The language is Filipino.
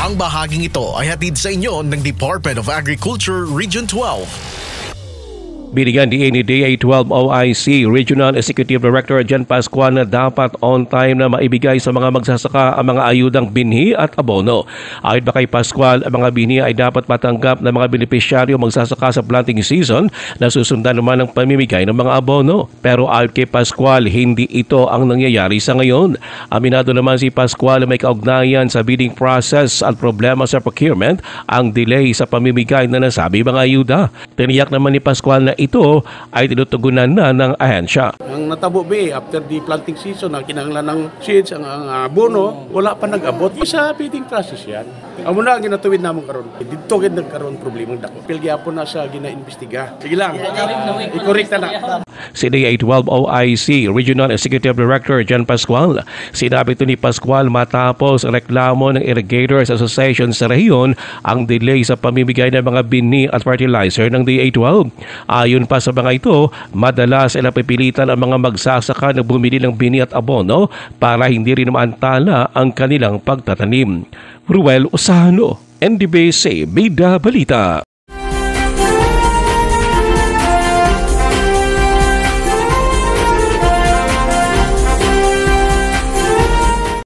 Ang bahaging ito ay hatid sa inyo ng Department of Agriculture Region 12. Binigyan din ni DA12 OIC Regional Executive Director Jan Pascual na dapat on time na maibigay sa mga magsasaka ang mga ayudang binhi at abono. Ayon ba kay Pascual, ang mga binhi ay dapat matanggap ng mga benepisyaryo magsasaka sa planting season na susundan naman ng pamimigay ng mga abono. Pero ayon kay Pascual, hindi ito ang nangyayari sa ngayon. Aminado naman si Pascual na may kaugnayan sa bidding process at problema sa procurement ang delay sa pamimigay na nasabi mga ayuda. Tiniyak naman ni Pascual na ito ay tinutugunan na ng ahensya. Ang natabo after the planting season, ang kinahanglan ng seeds, ang abono, wala pa nag-abot. Sa bidding process yan. Amo na ang ginatuwid namon karon. Dito gid nagkaroon problema dako. Pilgyapon na sa gina-imbestiga. Sige lang. I-correct na. Si DA12 OIC Regional Executive Director Jan Pascual, sinabi ito ni Pascual matapos ang reklamo ng Irrigators Association sa rehiyon ang delay sa pamimigay ng mga binhi at fertilizer ng DA12. Ayon pa sa mga ito, madalas ay napipilitan ang mga magsasaka na bumili ng binhi at abono para hindi rin maantala ang kanilang pagtatanim. Ruel Osano, NDBC Bida Balita.